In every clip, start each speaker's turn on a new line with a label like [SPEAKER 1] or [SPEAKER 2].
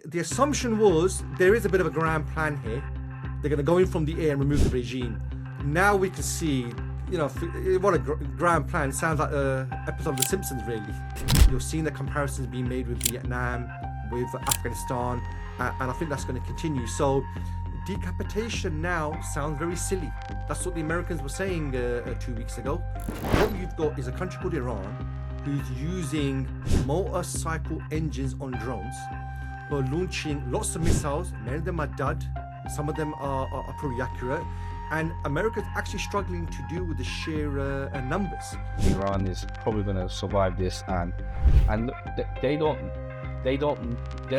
[SPEAKER 1] the assumption was there is a bit of a grand plan here. They're going to go in from the air and remove the regime. Now we can see, what a grand plan. It sounds like an episode of The Simpsons, really. You're seeing the comparisons being made with Vietnam, with Afghanistan, and I think that's going to continue. So decapitation now sounds very silly. That's what the Americans were saying 2 weeks ago. What you've got is a country called Iran who's using motorcycle engines on drones, who are launching lots of missiles. Many of them are dud. Some of them are pretty accurate. And America's actually struggling to deal with the sheer numbers.
[SPEAKER 2] Iran is probably going to survive this, and they're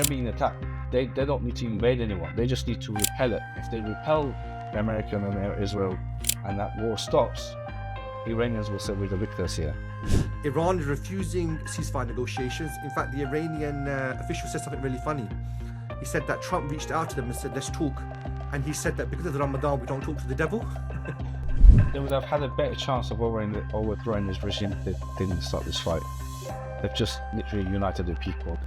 [SPEAKER 2] being attacked. They don't need to invade anyone. They just need to repel it. If they repel America and Israel, and that war stops, Iranians will say we're the victors here.
[SPEAKER 1] Iran is refusing ceasefire negotiations. In fact, the Iranian official said something really funny. He said that Trump reached out to them and said, let's talk. And he said that because of the Ramadan, we don't talk to the devil.
[SPEAKER 2] They would have had a better chance of overthrowing this regime if they didn't start this fight. They've just literally united the people.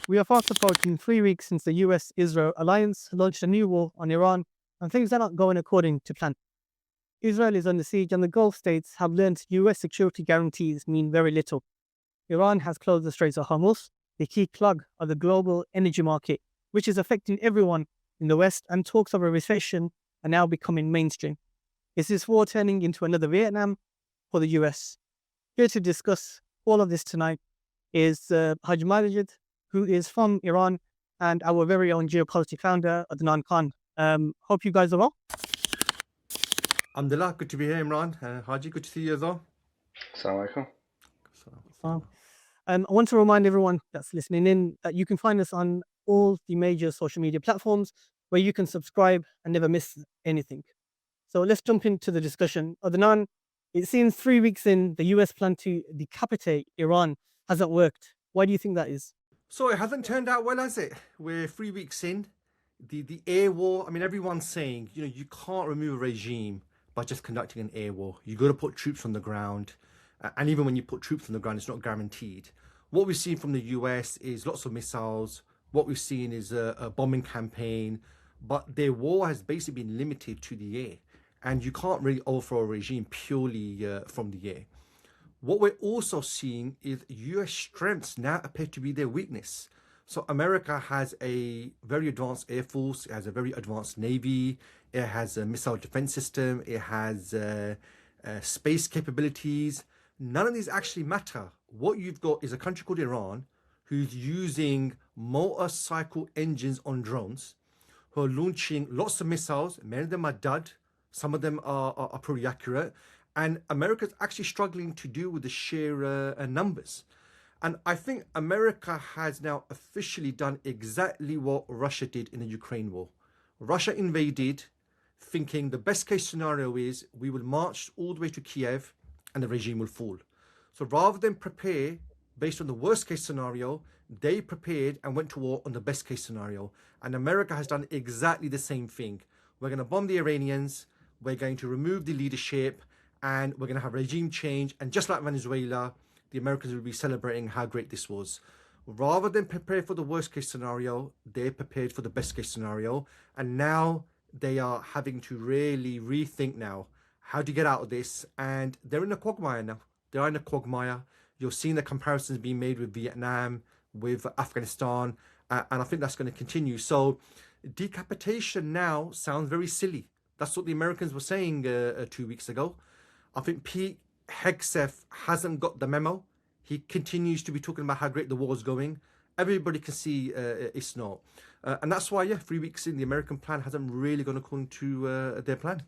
[SPEAKER 3] We are fast approaching 3 weeks since the US-Israel alliance launched a new war on Iran, and things are not going according to plan. Israel is under siege, and the Gulf states have learned US security guarantees mean very little. Iran has closed the Strait of Hormuz, the key plug of the global energy market, which is affecting everyone in the West, and talks of a recession are now becoming mainstream. Is this war turning into another Vietnam for the US? Here to discuss all of this tonight is Haj Majid, who is from Iran, and our very own Geopolity founder, Adnan Khan. Hope you guys are well.
[SPEAKER 1] Alhamdulillah, good to be here, Imran. Haji, good to see you as well.
[SPEAKER 2] Assalamu alaikum.
[SPEAKER 3] I want to remind everyone that's listening in that you can find us on all the major social media platforms where you can subscribe and never miss anything. So let's jump into the discussion. Adnan, it seems 3 weeks in, the US plan to decapitate Iran hasn't worked. Why do you think that is?
[SPEAKER 1] So it hasn't turned out well, has it? We're 3 weeks in. The air war, I mean, everyone's saying, you can't remove a regime by just conducting an air war. You got to put troops on the ground. And even when you put troops on the ground, it's not guaranteed. What we've seen from the US is lots of missiles. What we've seen is a bombing campaign. But their war has basically been limited to the air. And you can't really overthrow a regime purely from the air. What we're also seeing is US strengths now appear to be their weakness. So America has a very advanced air force, it has a very advanced navy, it has a missile defense system, it has space capabilities. None of these actually matter. What you've got is a country called Iran who's using motorcycle engines on drones, who are launching lots of missiles. Many of them are dud, some of them are pretty accurate. And America's actually struggling to deal with the sheer numbers. And I think America has now officially done exactly what Russia did in the Ukraine war. Russia invaded, thinking the best case scenario is we will march all the way to Kiev and the regime will fall. So rather than prepare based on the worst case scenario, they prepared and went to war on the best case scenario. And America has done exactly the same thing. We're going to bomb the Iranians, we're going to remove the leadership, and we're going to have regime change. And just like Venezuela, the Americans will be celebrating how great this was. Rather than prepare for the worst case scenario, they're prepared for the best case scenario. And now they are having to really rethink now how to get out of this. And they're in a quagmire now. They're in a quagmire. You're seeing the comparisons being made with Vietnam, with Afghanistan. And I think that's going to continue. So decapitation now sounds very silly. That's what the Americans were saying 2 weeks ago. I think Pete Hegseth hasn't got the memo. He continues to be talking about how great the war is going. Everybody can see it's not. And that's why, 3 weeks in, the American plan hasn't really gone according to their plan.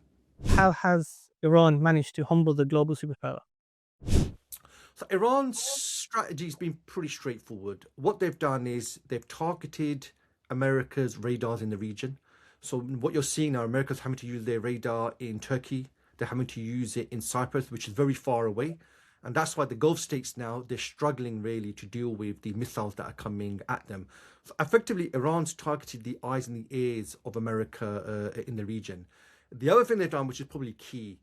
[SPEAKER 3] How has Iran managed to humble the global superpower?
[SPEAKER 1] So Iran's strategy has been pretty straightforward. What they've done is they've targeted America's radars in the region. So what you're seeing now, America's having to use their radar in Turkey. They're having to use it in Cyprus, which is very far away. And that's why the Gulf states now, they're struggling really to deal with the missiles that are coming at them. So effectively, Iran's targeted the eyes and the ears of America in the region. The other thing they've done, which is probably key,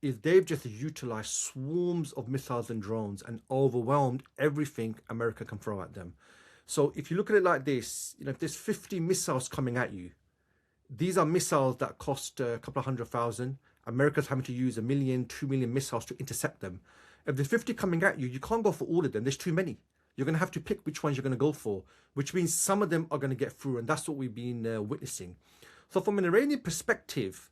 [SPEAKER 1] is they've just utilized swarms of missiles and drones and overwhelmed everything America can throw at them. So if you look at it like this, if there's 50 missiles coming at you, these are missiles that cost a couple of 100,000. America's having to use 1 million, 2 million missiles to intercept them. If there's 50 coming at you, you can't go for all of them. There's too many. You're going to have to pick which ones you're going to go for, which means some of them are going to get through, and that's what we've been witnessing. So from an Iranian perspective,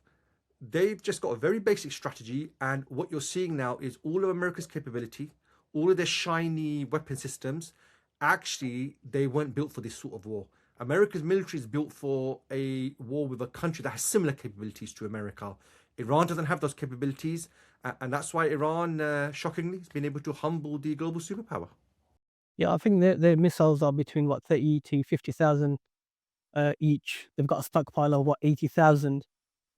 [SPEAKER 1] they've just got a very basic strategy, and what you're seeing now is all of America's capability, all of their shiny weapon systems. Actually, they weren't built for this sort of war. America's military is built for a war with a country that has similar capabilities to America. Iran doesn't have those capabilities, and that's why Iran, shockingly, has been able to humble the global superpower.
[SPEAKER 3] Yeah, I think their missiles are between 30 to 50,000 each. They've got a stockpile of 80,000.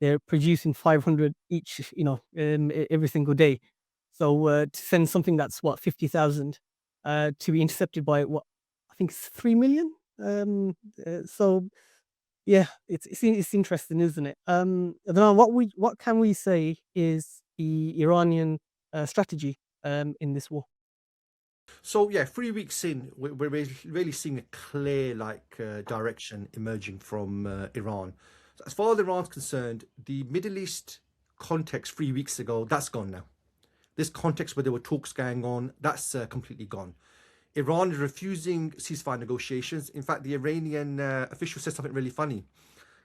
[SPEAKER 3] They're producing 500 each, every single day. So to send something that's 50,000 to be intercepted by I think it's 3 million. So yeah, it's interesting, isn't it? I don't know what can we say is the Iranian strategy in this war.
[SPEAKER 1] So yeah, 3 weeks in, we're really seeing a clear direction emerging from Iran. So as far as Iran's concerned, the Middle East context 3 weeks ago, that's gone now. This context where there were talks going on, that's completely gone. Iran is refusing ceasefire negotiations. In fact, the Iranian official said something really funny.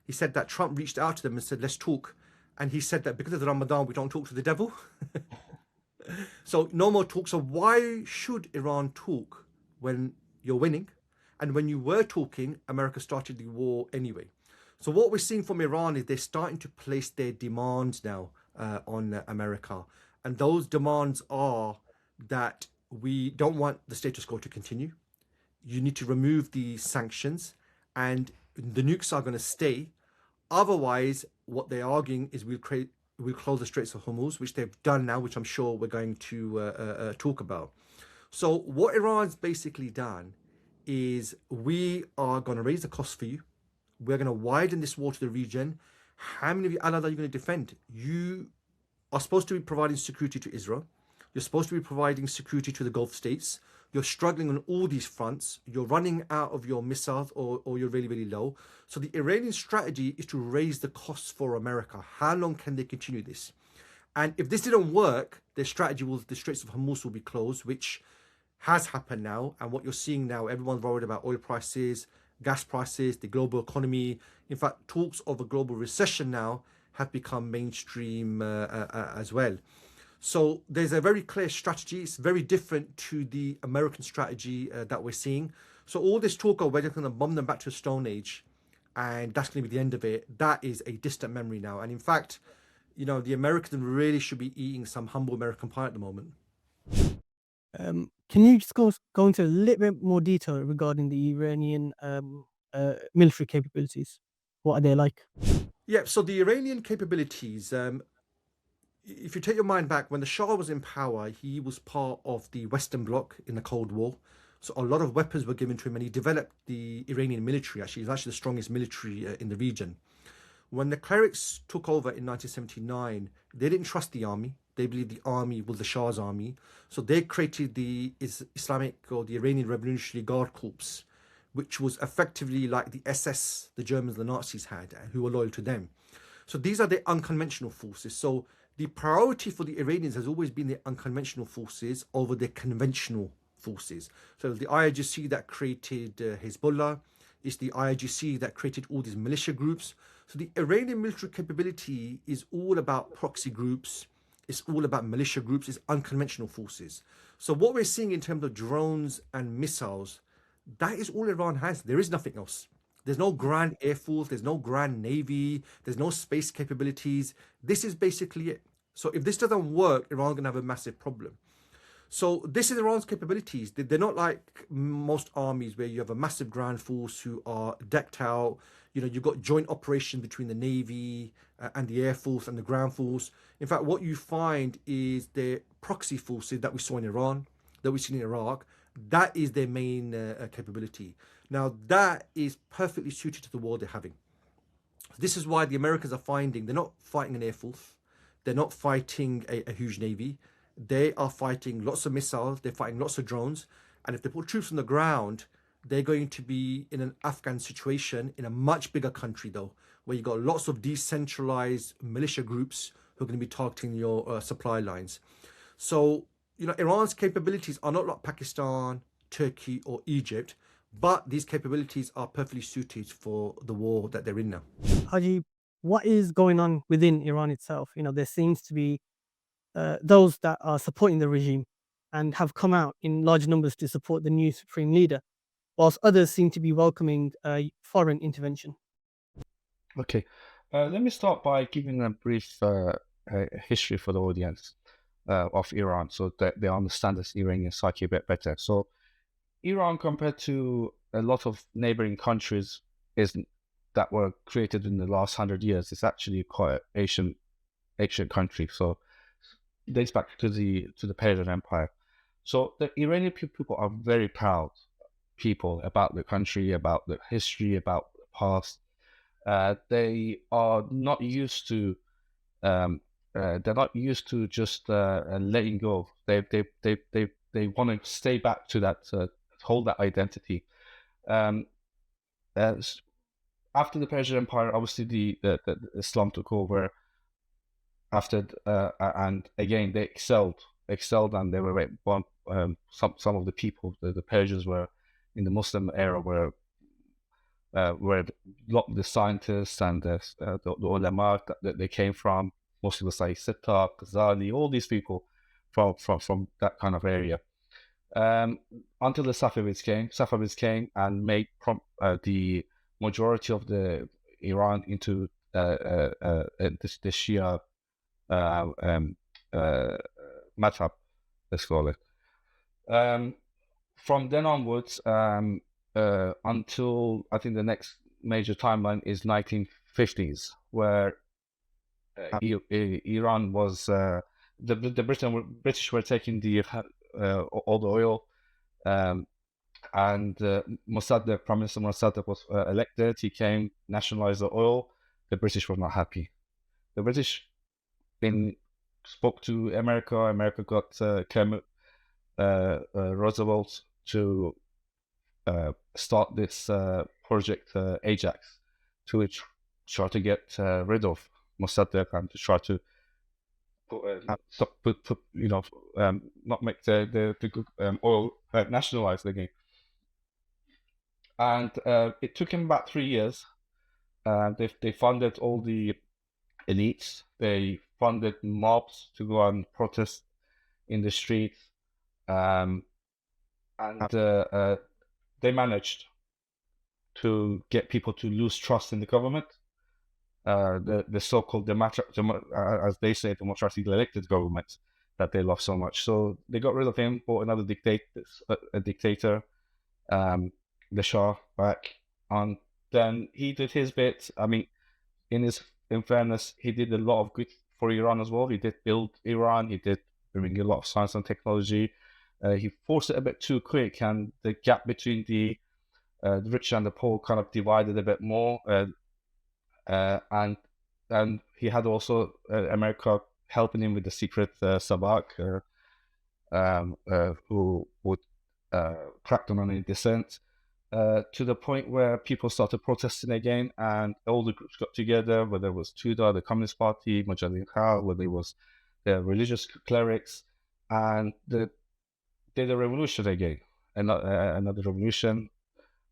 [SPEAKER 1] He said that Trump reached out to them and said, let's talk. And he said that because of the Ramadan, we don't talk to the devil. So no more talk. So why should Iran talk when you're winning? And when you were talking, America started the war anyway. So what we're seeing from Iran is they're starting to place their demands now on America. And those demands are that we don't want the status quo to continue. You need to remove the sanctions, and the nukes are going to stay. Otherwise, what they're arguing is we'll close the Straits of Hormuz, which they've done now, which I'm sure we're going to talk about. So what Iran's basically done is we are going to raise the cost for you. We're going to widen this war to the region. How many of your allies are you going to defend? You are supposed to be providing security to Israel. You're supposed to be providing security to the Gulf states. You're struggling on all these fronts. You're running out of your missiles, or you're really, really low. So the Iranian strategy is to raise the costs for America. How long can they continue this? And if this didn't work, their strategy was the Straits of Hormuz will be closed, which has happened now. And what you're seeing now, everyone's worried about oil prices, gas prices, the global economy. In fact, talks of a global recession now have become mainstream as well. So there's a very clear strategy. It's very different to the American strategy that we're seeing. So all this talk of we're just going to bomb them back to a stone age and that's going to be the end of it, that is a distant memory now. And in fact, the Americans really should be eating some humble American pie at the moment.
[SPEAKER 3] Can you just go into a little bit more detail regarding the Iranian military capabilities? What are they like?
[SPEAKER 1] Yeah, so the Iranian capabilities, if you take your mind back, when the Shah was in power, he was part of the Western Bloc in the Cold War. So a lot of weapons were given to him, and he developed the Iranian military. Actually, he's actually the strongest military in the region. When the clerics took over in 1979, they didn't trust the army. They believed the army was the Shah's army. So they created the Islamic, or the Iranian Revolutionary Guard Corps, which was effectively like the SS the Germans, the Nazis had, who were loyal to them. So these are the unconventional forces. So the priority for the Iranians has always been the unconventional forces over the conventional forces. So the IRGC that created Hezbollah, it's the IRGC that created all these militia groups. So the Iranian military capability is all about proxy groups. It's all about militia groups. It's unconventional forces. So what we're seeing in terms of drones and missiles, that is all Iran has. There is nothing else. There's no grand air force. There's no grand navy. There's no space capabilities. This is basically it. So if this doesn't work, Iran's going to have a massive problem. So this is Iran's capabilities. They're not like most armies where you have a massive ground force who are decked out. You've got joint operation between the Navy and the Air Force and the ground force. In fact, what you find is the proxy forces that we saw in Iran, that we've seen in Iraq. That is their main capability. Now, that is perfectly suited to the war they're having. This is why the Americans are finding they're not fighting an air force, they're not fighting a huge navy. They are fighting lots of missiles, they're fighting lots of drones, and if they put troops on the ground, they're going to be in an Afghan situation in a much bigger country, though, where you got lots of decentralized militia groups who are going to be targeting your supply lines. So, Iran's capabilities are not like Pakistan, Turkey, or Egypt, but these capabilities are perfectly suited for the war that they're in now.
[SPEAKER 3] Haji, what is going on within Iran itself? There seems to be those that are supporting the regime and have come out in large numbers to support the new supreme leader, whilst others seem to be welcoming foreign intervention.
[SPEAKER 2] Okay, let me start by giving a brief history for the audience of Iran, so that they understand this Iranian psyche a bit better. So, Iran, compared to a lot of neighboring countries, that were created in the last 100 years, is actually quite an ancient country. So, it dates back to the Persian Empire. So, the Iranian people are very proud people about the country, about the history, about the past. They are not used to just letting go. They want to stay back to that, hold that identity. After the Persian Empire, obviously the Islam took over. And again they excelled, and they were some of the people, the Persians were in the Muslim era where a lot of the scientists and the ulama that they came from, mostly was like Sittah, Ghazali, all these people from that kind of area. Until the Safavids came and made the majority of the Iran into the Shi'ah madhab, let's call it. From then onwards, until I think the next major timeline is 1950s, where Iran was the British were taking all the oil, and Mossadegh, Prime Minister Mossadegh was elected. He came, nationalized the oil. The British were not happy. The British spoke to America. America got Kermit Roosevelt to start this project Ajax, to try to get rid of Mossadegh and to try to not make the oil nationalized again. And it took him about 3 years. They funded all the elites. They funded mobs to go and protest in the streets, and they managed to get people to lose trust in the government. The so-called as they say, democratically elected government that they love so much. So they got rid of him, brought another dictator, the Shah, back, and then he did his bit. I mean, in fairness, he did a lot of good for Iran as well. He did build Iran. He did bring a lot of science and technology. He forced it a bit too quick, and the gap between the rich and the poor kind of divided a bit more. And he had also America helping him with the secret Sabak, who would crack down on any dissent, to the point where people started protesting again, and all the groups got together, whether it was Tudor, the Communist Party, Mujahideen Khalq, whether it was the religious clerics, and they did a revolution again, another revolution.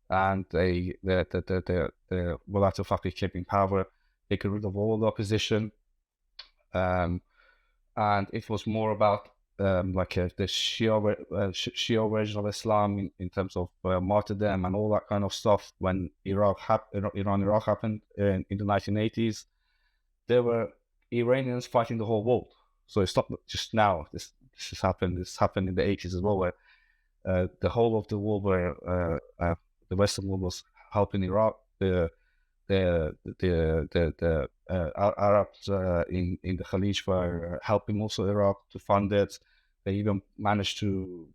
[SPEAKER 2] And the Mulat al-Faqih came in power. They got rid of all the opposition, and it was more about the Shi'ah version of Islam in terms of martyrdom and all that kind of stuff. When Iran-Iraq happened in the 1980s, there were Iranians fighting the whole world. So it's not just now. This happened in the 80s as well, where the whole of the world were the Western world was helping Iraq. The Arabs in the Khalij were helping also Iraq to fund it. They even managed to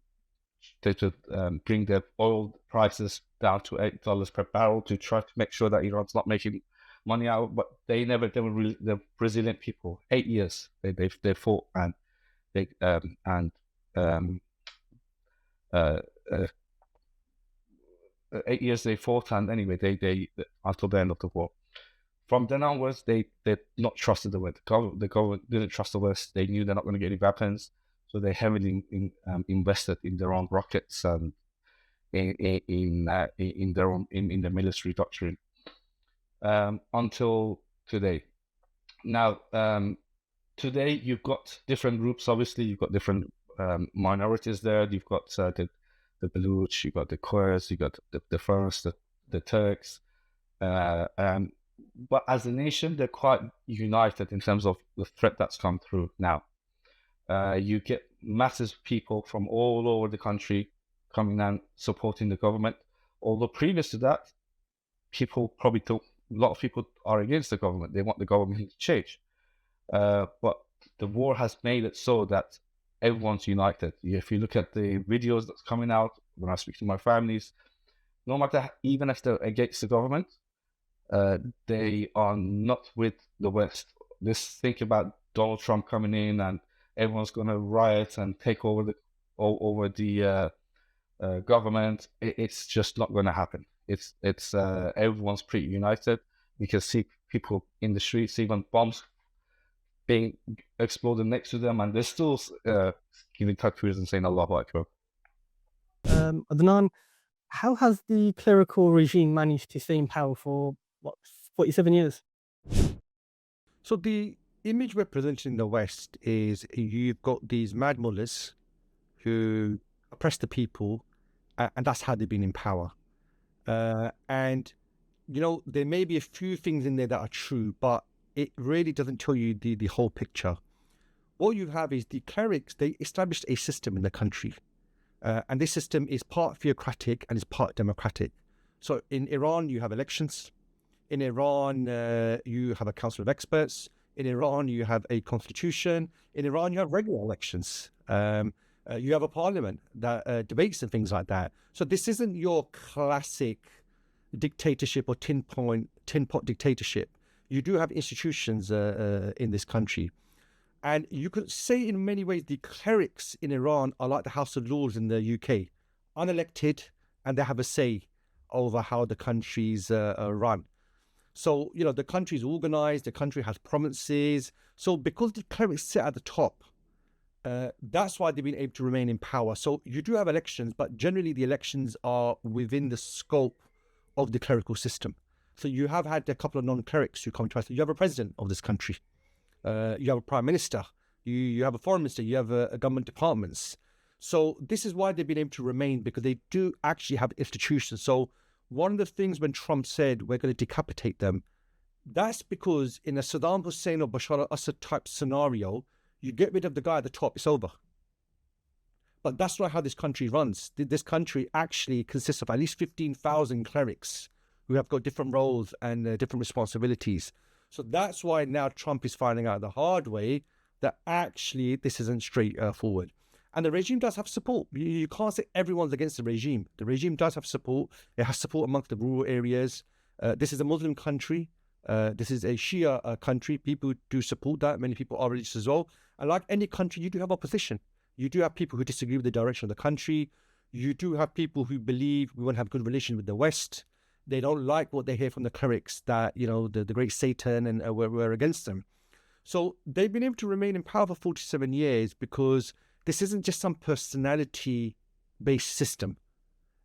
[SPEAKER 2] bring the oil prices down to $8 per barrel to try to make sure that Iran's not making money out, but they were really the resilient people. 8 years they fought, and they um, uh, uh, 8 years they fought, and anyway, they until the end of the war. From then onwards, they not trusted the West. The government didn't trust the West. They knew they're not going to get any weapons, so they heavily invested in their own rockets and in their own in the military doctrine until today. Now, today you've got different groups. Obviously, you've got different minorities there. You've got the Baluch, you've got the Kurds, you've got the Furs, the Turks. But as a nation, they're quite united in terms of the threat that's come through now. You get masses of people from all over the country coming and supporting the government. Although previous to that, people probably thought a lot of people are against the government. They want the government to change. But the war has made it so that everyone's united. If you look at the videos that's coming out, when I speak to my families, no matter, even if they're against the government, they are not with the West. Just think about Donald Trump coming in and everyone's going to riot and take over the government. It's just not going to happen. It's everyone's pretty united. You can see people in the streets, even bombs being exploded next to them, and they're still giving takbirs and saying Allahu Akbar.
[SPEAKER 3] Adnan, how has the clerical regime managed to stay in power for 47 years?
[SPEAKER 1] So the image we're presenting in the West is you've got these mad mullahs who oppress the people, and that's how they've been in power. And there may be a few things in there that are true, but it really doesn't tell you the whole picture. What you have is the clerics, they established a system in the country. And this system is part theocratic and is part democratic. So in Iran, you have elections. In Iran, you have a council of experts. In Iran, you have a constitution. In Iran, you have regular elections. You have a parliament that debates and things like that. So this isn't your classic dictatorship or tin pot dictatorship. You do have institutions in this country. And you could say in many ways the clerics in Iran are like the House of Lords in the UK, unelected, and they have a say over how the country's run. So, the country is organized, the country has provinces. So because the clerics sit at the top, that's why they've been able to remain in power. So you do have elections, but generally the elections are within the scope of the clerical system. So you have had a couple of non-clerics who come to us. You have a president of this country. You have a prime minister. You have a foreign minister. You have government departments. So this is why they've been able to remain, because they do actually have institutions. So one of the things when Trump said we're going to decapitate them, that's because in a Saddam Hussein or Bashar al-Assad type scenario, you get rid of the guy at the top, it's over. But that's not how this country runs. This country actually consists of at least 15,000 clerics who have got different roles and different responsibilities. So that's why now Trump is finding out the hard way that actually this isn't straightforward. And the regime does have support. You can't say everyone's against the regime. The regime does have support. It has support amongst the rural areas. This is a Muslim country. This is a Shi'ah country. People do support that. Many people are religious as well. And like any country, you do have opposition. You do have people who disagree with the direction of the country. You do have people who believe we want to have good relations with the West. They don't like what they hear from the clerics that, the great Satan and we're against them. So they've been able to remain in power for 47 years because this isn't just some personality-based system.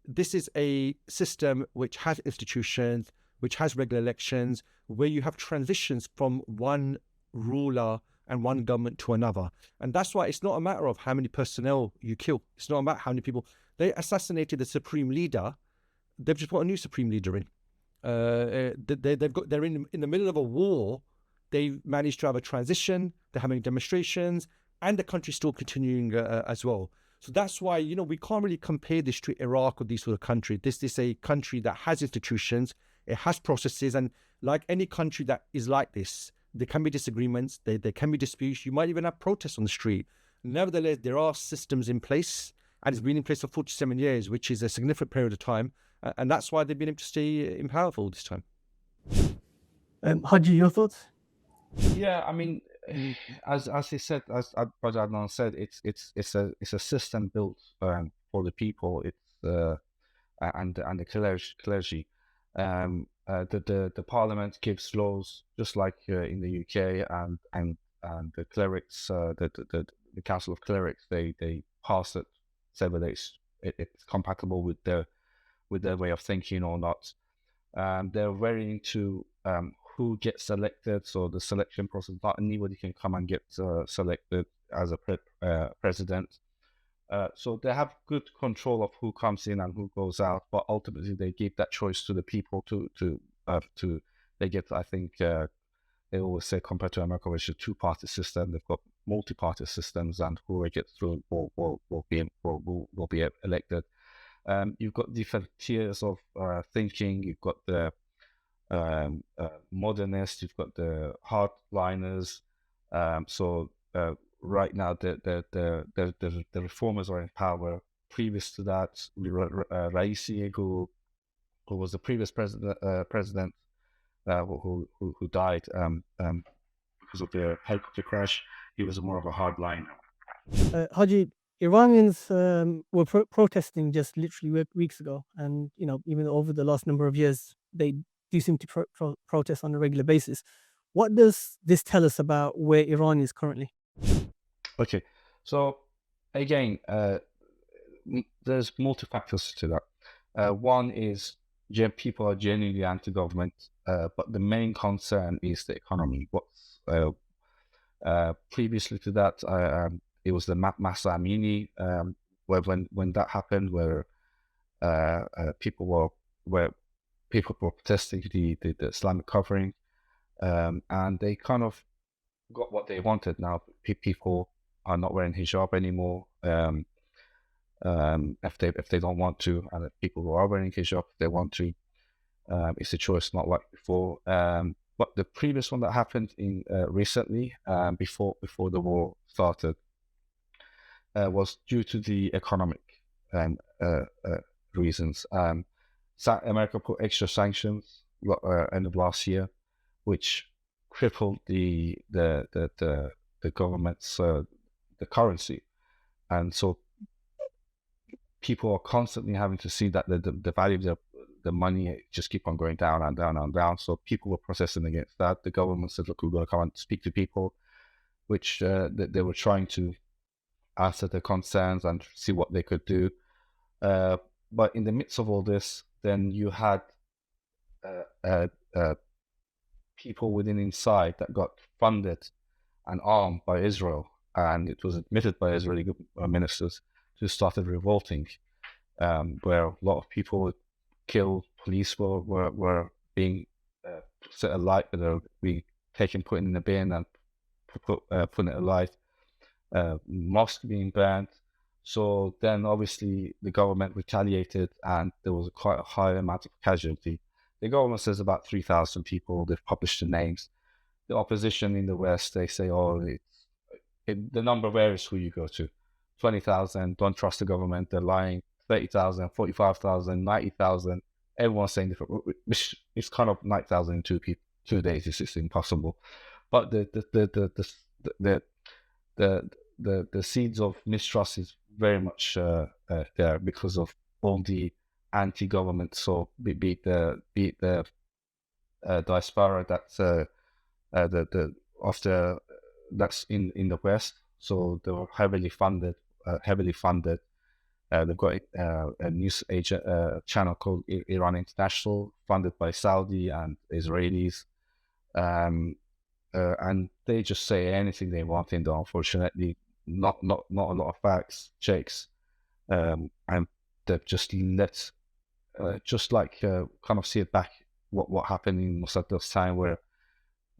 [SPEAKER 1] This is a system which has institutions, which has regular elections, where you have transitions from one ruler and one government to another. And that's why it's not a matter of how many personnel you kill. It's not about how many people. They assassinated the supreme leader. They've just put a new supreme leader in. They're in the middle of a war. They've managed to have a transition. They're having demonstrations, and the country's still continuing as well. So that's why, we can't really compare this to Iraq or these sort of countries. This is a country that has institutions, it has processes, and like any country that is like this, there can be disagreements, there can be disputes, you might even have protests on the street. Nevertheless, there are systems in place, and it's been in place for 47 years, which is a significant period of time, and that's why they've been able to stay in power for all this time.
[SPEAKER 3] Haji, your thoughts?
[SPEAKER 2] Yeah, I mean, as he said, as Brother Adnan said, it's a system built for the people. It's and the clergy. The parliament gives laws just like in the UK, and the clerics, the council of clerics, they pass it, say whether it's compatible with their way of thinking or not. They're very into who gets selected, so the selection process. Not anybody can come and get selected as a president. So they have good control of who comes in and who goes out, but ultimately they give that choice to the people to they get. I think they always say compared to America, which is a two-party system, they've got multi-party systems, and whoever gets through will be elected. You've got different tiers of thinking. You've got the modernists, you've got the hardliners. So right now, the reformers are in power. Previous to that, Raisi, who was the previous president, who died because of the helicopter crash, he was more of a hardliner.
[SPEAKER 3] Haji, Iranians were protesting just literally weeks ago, and even over the last number of years, they do seem to protest on a regular basis. What does this tell us about where Iran is currently?
[SPEAKER 2] Okay, so again, there's multi-factors to that. One is people are genuinely anti-government, but the main concern is the economy. What's previously to that, it was the Masa Amini, where when that happened, where people were protesting the Islamic covering, and they kind of got what they wanted. Now people are not wearing hijab anymore. If they don't want to, and people who are wearing hijab, if they want to, it's a choice, not like before. But the previous one that happened in recently, before the war started, was due to the economic reasons. America put extra sanctions end of last year, which crippled the government's the currency, and so people are constantly having to see that the value of the money just keep on going down and down and down. So people were protesting against that. The government said, "Look, we're going to come and speak to people," which they were trying to answer their concerns and see what they could do. But in the midst of all this, then you had people within inside that got funded and armed by Israel, and it was admitted by Israeli ministers, who started revolting, where a lot of people were killed, police were being set alight, they were being taken, put in the bin, and put it alight, mosques being banned. So then obviously the government retaliated, and there was quite a high amount of casualty. The government says about 3,000 people. They've published the names. The opposition in the West, they say, the number varies who you go to. 20,000, don't trust the government, they're lying. 30,000, 45,000, 90,000. Everyone's saying different. It's kind of 9,000 in 2 days. It's just impossible. But the seeds of mistrust is very much there because of all the anti-government. So be it the diaspora that's that's in the West. So they were heavily funded. They've got a news channel called Iran International, funded by Saudi and Israelis, and they just say anything they want in there. Unfortunately, not a lot of facts checks, and they've just let just like kind of see it back what happened in Mossadeg's time, where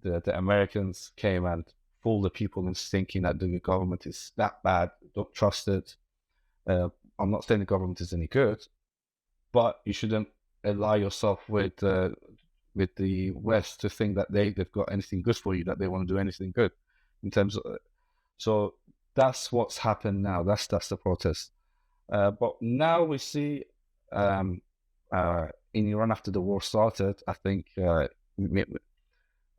[SPEAKER 2] the Americans came and fooled the people into thinking that the government is that bad, don't trust it. I'm not saying the government is any good, but you shouldn't ally yourself with the West to think that they've got anything good for you, that they want to do anything good in terms of. So that's what's happened now. That's the protest. But now we see in Iran, after the war started, I think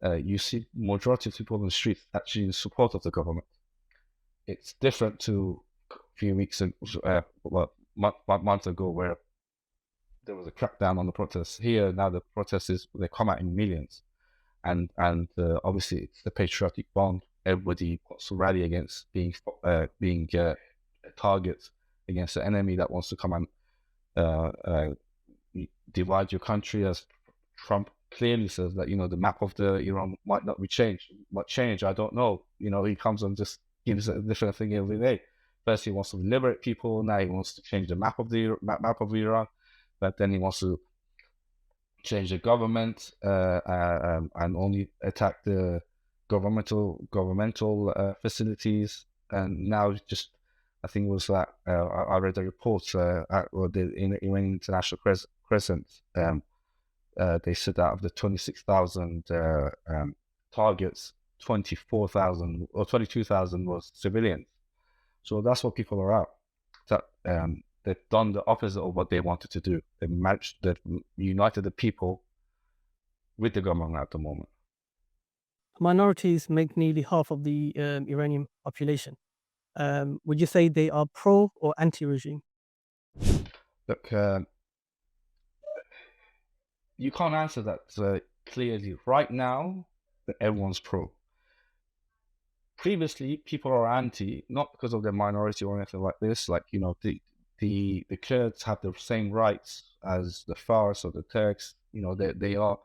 [SPEAKER 2] you see majority of people on the street actually in support of the government. It's different to a few weeks ago, month ago, where there was a crackdown on the protests. Here now the protests they come out in millions, and obviously it's the patriotic bond. Everybody wants to rally against being a target against the enemy that wants to come and divide your country. As Trump clearly says that the map of the Iran might not be changed. What change? I don't know. He comes and just gives a different thing every day. First he wants to liberate people. Now he wants to change the map of Iran. But then he wants to change the government and only attack the governmental facilities. And now just, I think it was that I read a report the Iranian International Crescent. They said out of the 26,000 targets, 24,000 or 22,000 was civilians. So that's what people are out. That they've done the opposite of what they wanted to do. They've united the people with the government at the moment.
[SPEAKER 3] Minorities make nearly half of the Iranian population. Would you say they are pro or anti-regime?
[SPEAKER 2] Look, you can't answer that clearly. Right now, everyone's pro. Previously, people are anti, not because of their minority or anything like this. Like, the Kurds have the same rights as the Fars or the Turks. They are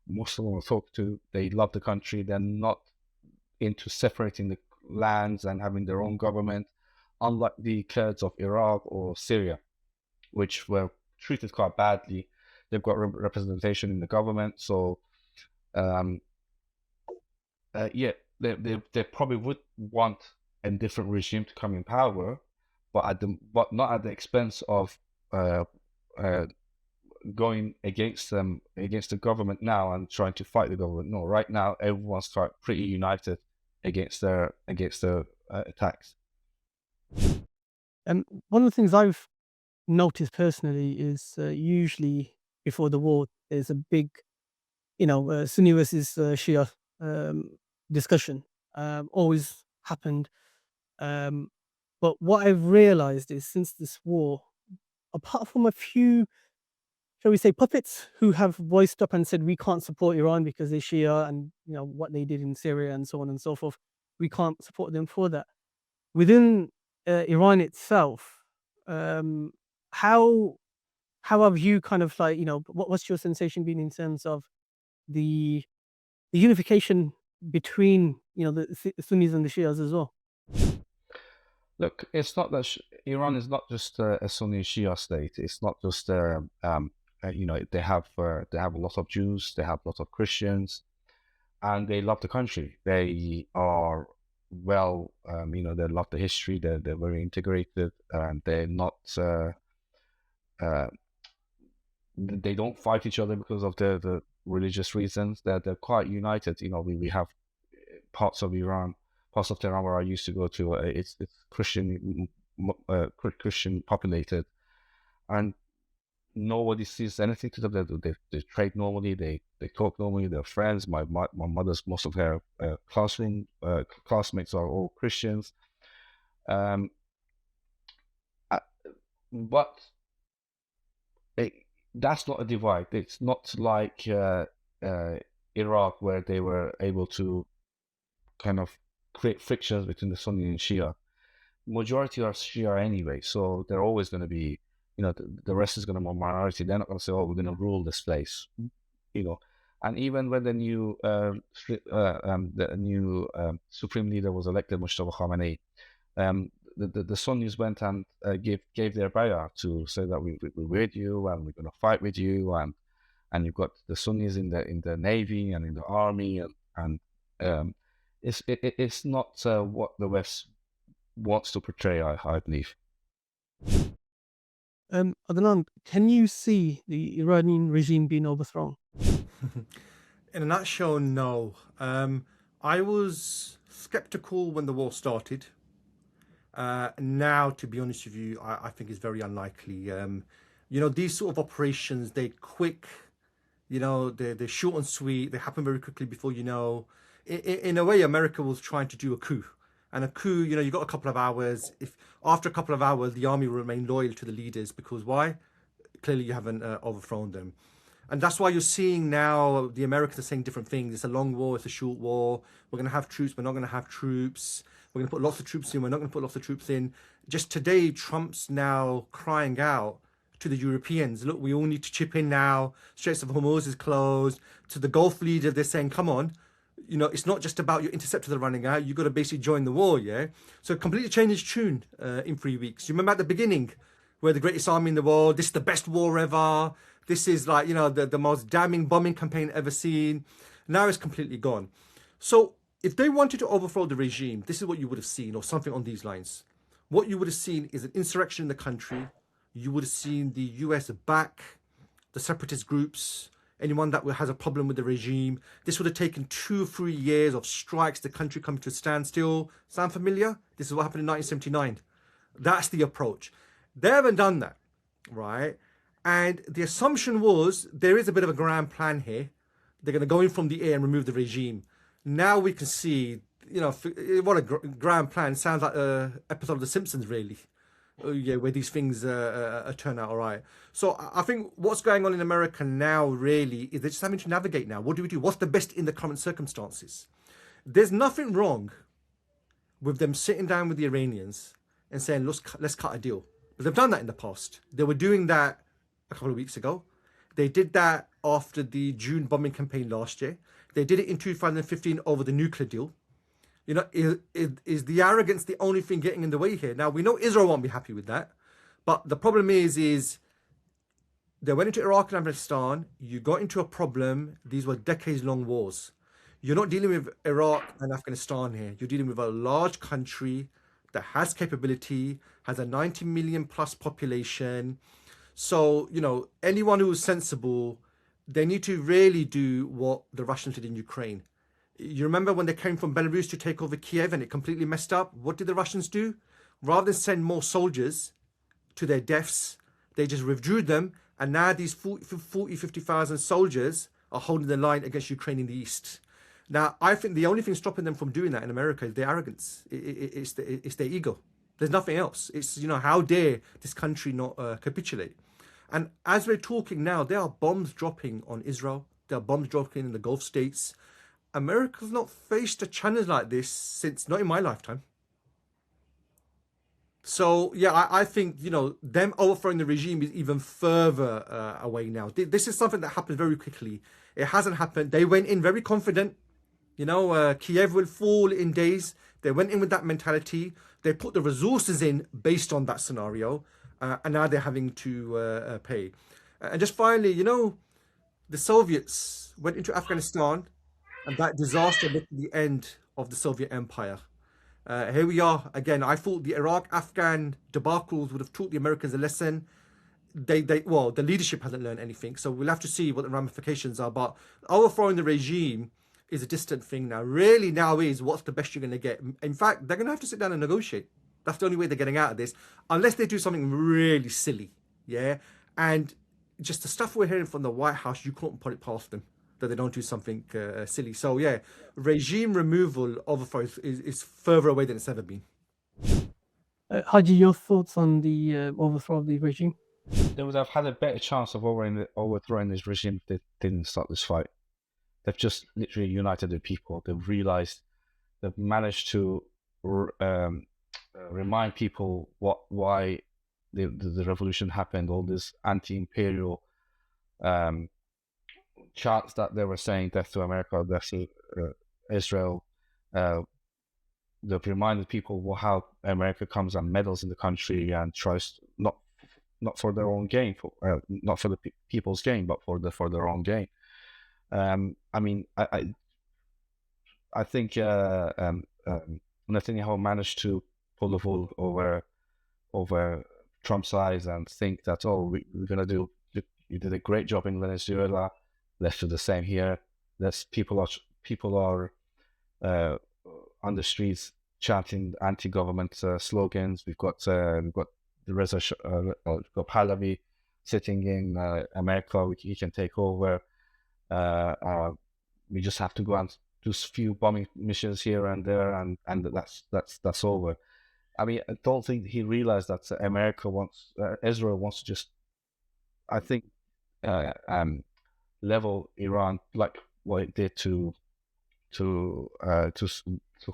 [SPEAKER 2] Muslim or talk to. They love the country. They're not into separating the lands and having their own government, unlike the Kurds of Iraq or Syria, which were treated quite badly. They've got representation in the government, so they probably would want a different regime to come in power, but not at the expense of going against the government now and trying to fight the government. No, right now everyone's pretty united against their attacks.
[SPEAKER 3] And one of the things I've noticed personally is usually before the war there's a big, Sunni versus Shia discussion. Always happened. But what I've realized is since this war, apart from a few, shall we say, puppets who have voiced up and said we can't support Iran because they're Shia and what they did in Syria and so on and so forth, we can't support them for that. Within Iran itself, how have you kind of like, what's your sensation been in terms of the unification between the Sunnis and the Shias as well?
[SPEAKER 2] Look, it's not that Iran is not just a Sunni Shia state. It's not just they have a lot of Jews, they have a lot of Christians, and they love the country. They are they love the history. They're very integrated, and they're not. They don't fight each other because of the religious reasons. They're quite united. We have parts of Iran, parts of Tehran where I used to go to. It's Christian populated, and nobody sees anything to them. They trade normally. They talk normally. They're friends. My mother's, most of her classmates are all Christians. But that's not a divide. It's not like Iraq, where they were able to kind of create frictions between the Sunni and Shia. Majority are Shia anyway, so they're always going to be, the rest is going to be a minority. They're not going to say, "Oh, we're going to rule this place," And even when the new supreme leader was elected, Mustafa Khamenei, the Sunnis went and gave their bay'ah to say that we're with you and we're going to fight with you, and you've got the Sunnis in the navy and in the army, and it's not what the West wants to portray, I believe.
[SPEAKER 3] Adnan, can you see the Iranian regime being overthrown?
[SPEAKER 1] In a nutshell, no. I was skeptical when the war started. Now, to be honest with you, I think it's very unlikely. These sort of operations, they're quick, You know, they're short and sweet. They happen very quickly before you know. In a way, America was trying to do a coup. And a coup, you know, you got a couple of hours. If after a couple of hours, the army will remain loyal to the leaders because why? Clearly, you haven't overthrown them. And that's why you're seeing now the Americans are saying different things. It's a long war, it's a short war. We're going to have troops, we're not going to have troops. We're going to put lots of troops in, we're not going to put lots of troops in. Just today, Trump's now crying out to the Europeans, look, we all need to chip in now. Strait of Hormuz is closed. To the Gulf leader, they're saying, come on, you know, it's not just about your interceptors are running out. You've got to basically join the war, yeah? So completely changed his tune in 3 weeks. You remember at the beginning, we're the greatest army in the world. This is the best war ever. This is like, you know, the most damning bombing campaign ever seen. Now it's completely gone. So if they wanted to overthrow the regime, this is what you would have seen, or something on these lines. What you would have seen is an insurrection in the country. You would have seen the US back the separatist groups, anyone that has a problem with the regime. This would have taken 2 or 3 years of strikes, the country coming to a standstill. Sound familiar? This is what happened in 1979. That's the approach. They haven't done that, right? And the assumption was there is a bit of a grand plan here. They're going to go in from the air and remove the regime. Now we can see, you know, what a grand plan. Sounds like an episode of The Simpsons, really. Yeah, where these things turn out all right. So I think what's going on in America now really is they're just having to navigate now. What do we do? What's the best in the current circumstances? There's nothing wrong with them sitting down with the Iranians and saying, let's cut a deal. But they've done that in the past. They were doing that a couple of weeks ago. They did that after the June bombing campaign last year. They did it in 2015 over the nuclear deal. You know, is the arrogance the only thing getting in the way here? Now, we know Israel won't be happy with that. But the problem is they went into Iraq and Afghanistan. You got into a problem. These were decades-long wars. You're not dealing with Iraq and Afghanistan here. You're dealing with a large country that has capability, has a 90 million plus population. So, you know, anyone who is sensible, they need to really do what the Russians did in Ukraine. You remember when they came from Belarus to take over Kiev and it completely messed up? What did the Russians do? Rather than send more soldiers to their deaths, they just withdrew them. And now these 50,000 soldiers are holding the line against Ukraine in the east. Now, I think the only thing stopping them from doing that in America is their arrogance. It's their ego. There's nothing else. It's, you know, how dare this country not capitulate? And as we're talking now, there are bombs dropping on Israel. There are bombs dropping in the Gulf states. America's not faced a challenge like this since, not in my lifetime. So, yeah, I think, you know, them overthrowing the regime is even further away now. This is something that happened very quickly. It hasn't happened. They went in very confident. You know, Kiev will fall in days. They went in with that mentality. They put the resources in based on that scenario. And now they're having to pay. And just finally, you know, the Soviets went into Afghanistan. And that disaster led to the end of the Soviet Empire. Here we are again. I thought the Iraq-Afghan debacles would have taught the Americans a lesson. Well, the leadership hasn't learned anything. So we'll have to see what the ramifications are. But overthrowing the regime is a distant thing now. Really now is what's the best you're going to get. In fact, they're going to have to sit down and negotiate. That's the only way they're getting out of this. Unless they do something really silly. Yeah. And just the stuff we're hearing from the White House, you can't put it past them that they don't do something silly. So yeah, regime removal overthrow is further away than it's ever been.
[SPEAKER 3] Haji, your thoughts on the overthrow of the regime?
[SPEAKER 2] They would have had a better chance of overthrowing this regime if they didn't start this fight. They've just literally united the people. They've realized they've managed to remind people why the revolution happened, all this anti-imperial chants that they were saying, death to America, death to Israel. They've reminded people how America comes and meddles in the country and tries not for their own gain, not for the people's gain, but for their own gain. I mean, I think Netanyahu managed to pull the wool over Trump's eyes and think that, oh, we're gonna do. You did a great job in Venezuela. Let's do the same here. People are on the streets chanting anti-government slogans. We've got Pahlavi sitting in America. He can take over. We just have to go and do a few bombing missions here and there, and that's over. I mean, I don't think he realized that Israel wants to just, I think, level Iran like what it did to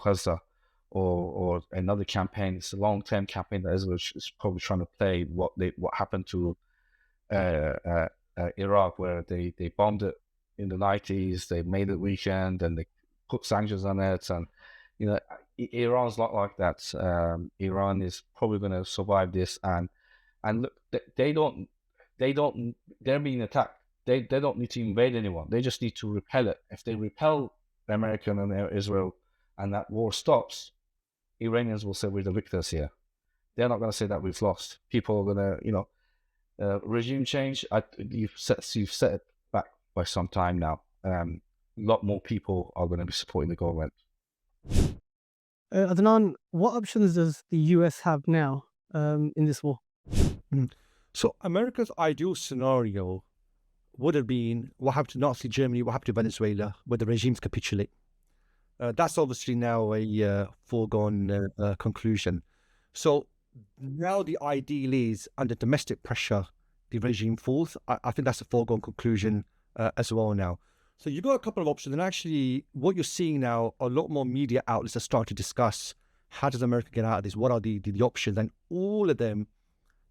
[SPEAKER 2] Gaza, or another campaign. It's a long-term campaign that Israel is probably trying to play what happened to Iraq, where they bombed it in the 90s, they made it weekend, and they put sanctions on it, and you know, Iran's not like that. Iran is probably going to survive this, and look, they're being attacked. They don't need to invade anyone. They just need to repel it. If they repel America and Israel, and that war stops, Iranians will say we're the victors here. They're not going to say that we've lost. People are going to, regime change. You've set it back by some time now. A lot more people are going to be supporting the government.
[SPEAKER 3] Adnan, what options does the US have now in this war?
[SPEAKER 1] So America's ideal scenario would have been what happened to Nazi Germany, what happened to Venezuela, where the regimes capitulate. That's obviously now a foregone conclusion. So now the ideal is, under domestic pressure, the regime falls. I think that's a foregone conclusion as well now. So you've got a couple of options, and actually what you're seeing now, a lot more media outlets are starting to discuss how does America get out of this, what are the options, and all of them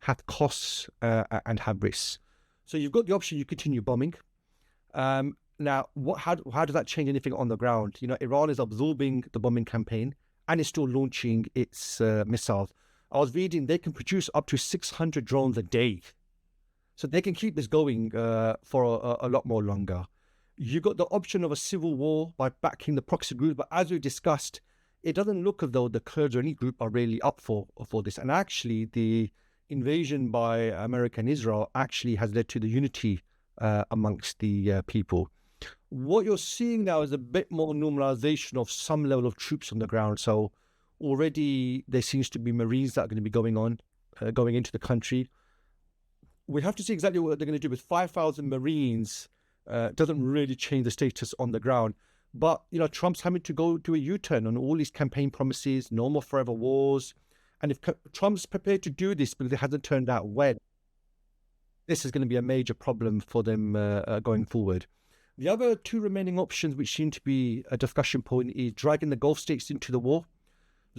[SPEAKER 1] have costs and have risks. So you've got the option, you continue bombing. Now, how does that change anything on the ground? You know, Iran is absorbing the bombing campaign and is still launching its missiles. I was reading they can produce up to 600 drones a day. So they can keep this going for a lot more longer. You've got the option of a civil war by backing the proxy group, but as we discussed, it doesn't look as though the Kurds or any group are really up for this. And actually, the invasion by America and Israel actually has led to the unity amongst the people. What you're seeing now is a bit more normalization of some level of troops on the ground. So already there seems to be Marines that are going to be going into the country. We have to see exactly what they're going to do with 5,000 Marines. Doesn't really change the status on the ground. But, you know, Trump's having to go do a U-turn on all his campaign promises, no more forever wars. And if Trump's prepared to do this because it hasn't turned out well, this is going to be a major problem for them going forward. The other two remaining options, which seem to be a discussion point, is dragging the Gulf states into the war.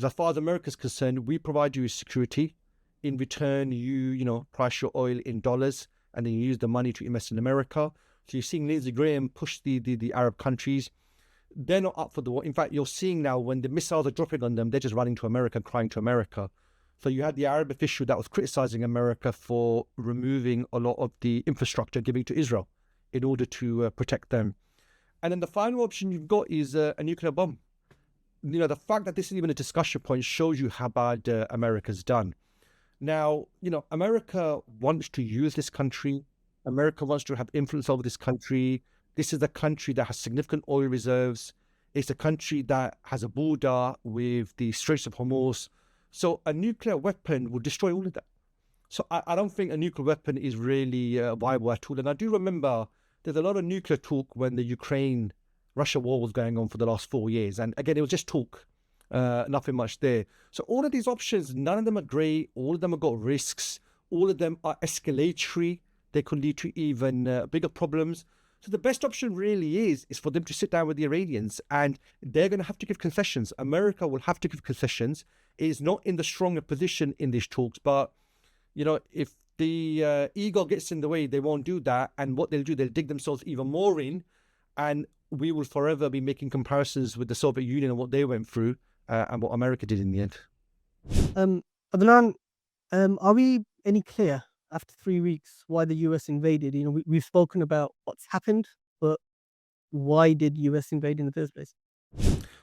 [SPEAKER 1] As far as America is concerned, we provide you with security. In return, you price your oil in dollars, and then you use the money to invest in America. So you're seeing Lindsey Graham push the Arab countries. They're not up for the war. In fact, you're seeing now when the missiles are dropping on them, they're just running to America, crying to America. So you had the Arab official that was criticizing America for removing a lot of the infrastructure, giving to Israel in order to protect them. And then the final option you've got is a nuclear bomb. You know, the fact that this is even a discussion point shows you how bad America's done. Now, you know, America wants to use this country. America wants to have influence over this country. This is a country that has significant oil reserves. It's a country that has a border with the Strait of Hormuz. So a nuclear weapon will destroy all of that. So I don't think a nuclear weapon is really viable at all. And I do remember there's a lot of nuclear talk when the Ukraine-Russia war was going on for the last 4 years. And again, it was just talk, nothing much there. So all of these options, none of them are great. All of them have got risks. All of them are escalatory. They could lead to even bigger problems. So the best option really is for them to sit down with the Iranians, and they're going to have to give concessions. America will have to give concessions. It is not in the stronger position in these talks, but, you know, if the ego gets in the way, they won't do that. And what they'll do, they'll dig themselves even more in, and we will forever be making comparisons with the Soviet Union and what they went through and what America did in the end.
[SPEAKER 3] Adnan, are we any clear after 3 weeks why the US invaded? You know, we've spoken about what's happened, but why did US invade in the first place?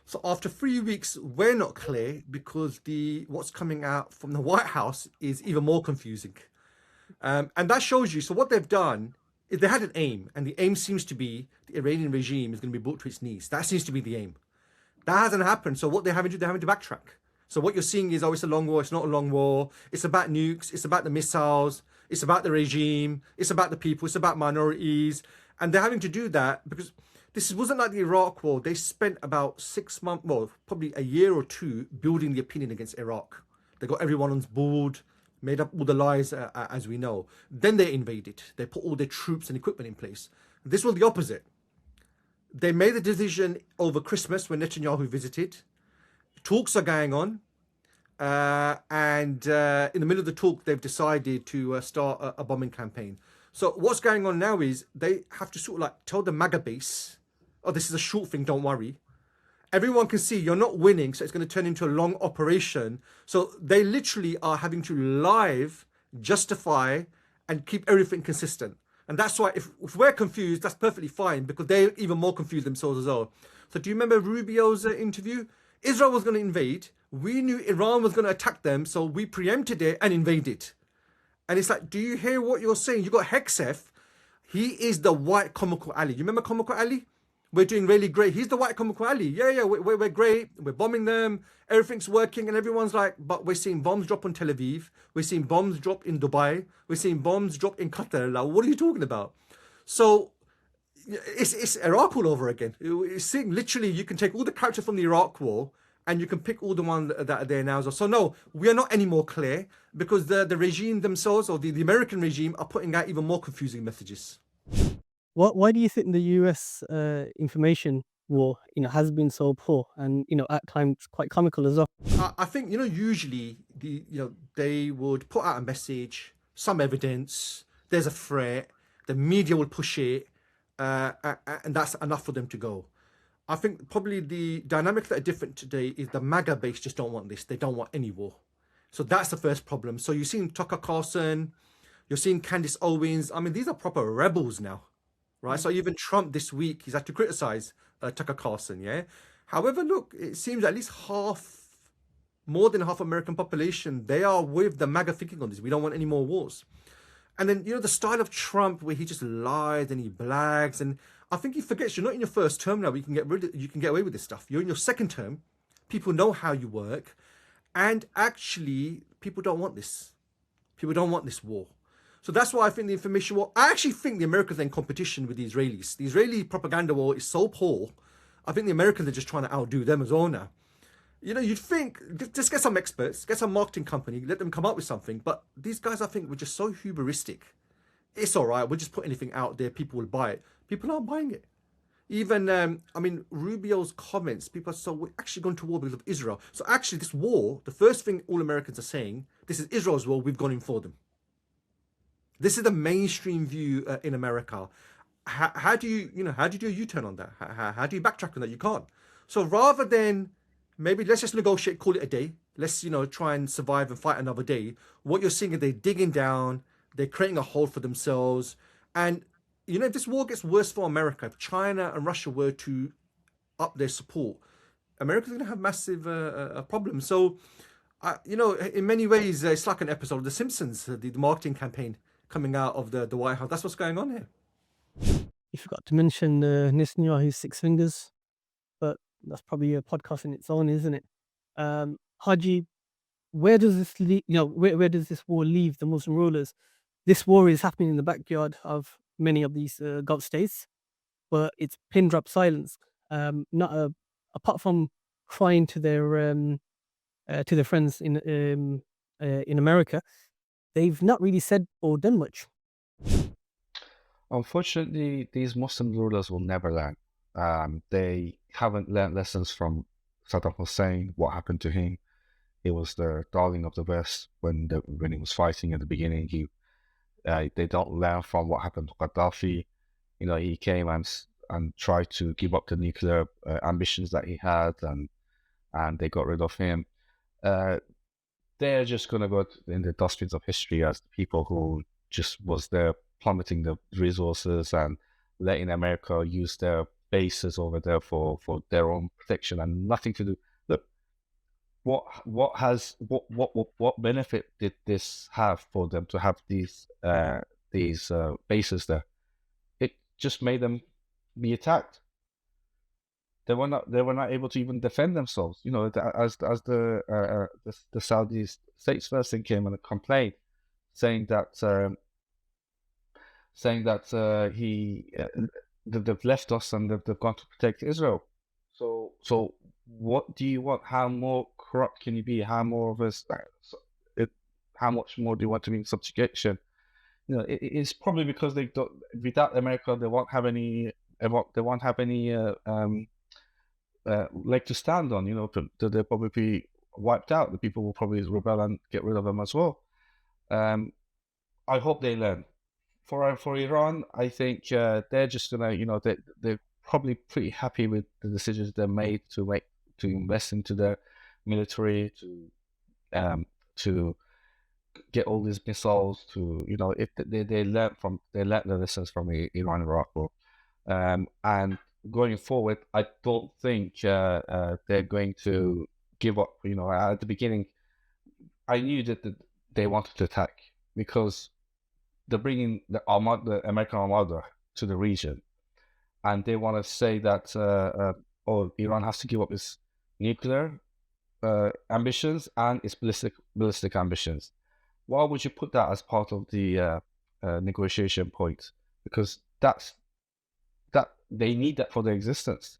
[SPEAKER 1] So after 3 weeks, we're not clear because what's coming out from the White House is even more confusing. And that shows you, so what they've done is they had an aim, and the aim seems to be the Iranian regime is going to be brought to its knees. That seems to be the aim. That hasn't happened. So what they're having to do, they're having to backtrack. So what you're seeing is, oh, it's a long war. It's not a long war. It's about nukes. It's about the missiles. It's about the regime. It's about the people. It's about minorities. And they're having to do that because this wasn't like the Iraq war. They spent about 6 months, well, probably a year or two building the opinion against Iraq. They got everyone on board, made up all the lies, as we know. Then they invaded. They put all their troops and equipment in place. This was the opposite. They made the decision over Christmas when Netanyahu visited. Talks are going on. And in the middle of the talk, they've decided to start a bombing campaign. So what's going on now is they have to sort of like tell the MAGA base, oh, this is a short thing, don't worry. Everyone can see you're not winning, so it's going to turn into a long operation. So they literally are having to live, justify, and keep everything consistent. And that's why if we're confused, that's perfectly fine, because they're even more confused themselves as well. So do you remember Rubio's interview? Israel was going to invade. We knew Iran was going to attack them, so we preempted it and invaded. And it's like, do you hear what you're saying? You got Hegseth. He is the white comical Ali. You remember comical Ali? We're doing really great. He's the white comical Ali. Yeah, we're great. We're bombing them. Everything's working. And everyone's like, but we're seeing bombs drop on Tel Aviv. We're seeing bombs drop in Dubai. We're seeing bombs drop in Qatar. Like, what are you talking about? So it's Iraq all over again. It's seeing, literally, you can take all the characters from the Iraq war and you can pick all the ones that are there now as well. So no, we are not any more clear because the regime themselves, or the American regime, are putting out even more confusing messages.
[SPEAKER 3] Why do you think the US information war, has been so poor and, at times quite comical as well?
[SPEAKER 1] I think, usually they would put out a message, some evidence, there's a threat, the media will push it, and that's enough for them to go. I think probably the dynamics that are different today is the MAGA base just don't want this. They don't want any war. So that's the first problem. So you're seeing Tucker Carlson, you're seeing Candace Owens. I mean, these are proper rebels now, right? So even Trump this week, he's had to criticize Tucker Carlson, yeah? However, look, it seems at least more than half American population, they are with the MAGA thinking on this. We don't want any more wars. And then, the style of Trump where he just lies and he blags, and I think he forgets you're not in your first term now. You can get away with this stuff. You're in your second term. People know how you work. And actually, people don't want this. People don't want this war. So that's why I think the information war, I actually think the Americans are in competition with the Israelis. The Israeli propaganda war is so poor. I think the Americans are just trying to outdo them as well now. You'd think, just get some experts, get some marketing company, let them come up with something. But these guys, I think, were just so hubristic. It's all right. We'll just put anything out there. People will buy it. People aren't buying it. Even, Rubio's comments, people are so, we're actually going to war because of Israel. So actually, this war, the first thing all Americans are saying, this is Israel's war, we've gone in for them. This is the mainstream view in America. How do you do a U-turn on that? How do you backtrack on that? You can't. So rather than maybe let's just negotiate, call it a day. Let's, try and survive and fight another day. What you're seeing is they're digging down, they're creating a hole for themselves. And, if this war gets worse for America, if China and Russia were to up their support, America's going to have massive problems. So, in many ways, it's like an episode of The Simpsons, the marketing campaign coming out of the White House. That's what's going on here.
[SPEAKER 3] You forgot to mention Netanyahu's six fingers, but that's probably a podcast in its own, isn't it? Haji, where does this where does this war leave the Muslim rulers? This war is happening in the backyard of many of these Gulf states, but it's pin drop silence. Not apart from crying to their friends in America, they've not really said or done much.
[SPEAKER 2] Unfortunately, these Muslim rulers will never learn. They haven't learned lessons from Saddam Hussein, what happened to him. He was the darling of the West when he was fighting at the beginning. They don't learn from what happened to Gaddafi. He came and tried to give up the nuclear ambitions that he had, and they got rid of him. They're just going to go in the dustbins of history as the people who just was there plummeting the resources and letting America use their bases over there for their own protection and nothing to do. Look, what benefit did this have for them to have these bases there? It just made them be attacked. They were not able to even defend themselves. As the Saudi states first thing came and complained, saying that saying that they've left us and they've gone to protect Israel. So what do you want? How more corrupt can you be? How more of us? How much more do you want to be in subjugation? It's probably because they don't. Without America, they won't have any. They won't have any leg to stand on. They'll probably be wiped out. The people will probably rebel and get rid of them as well. I hope they learn. For Iran, I think they're just gonna, they're probably pretty happy with the decisions they made to invest into their military, to get all these missiles, if they learn the lessons from the Iran-Iraq war, and going forward, I don't think they're going to give up. At the beginning, I knew that they wanted to attack because they're bringing the American Armada to the region, and they want to say that Iran has to give up its nuclear ambitions and its ballistic ambitions. Why would you put that as part of the negotiation point? Because that they need that for their existence.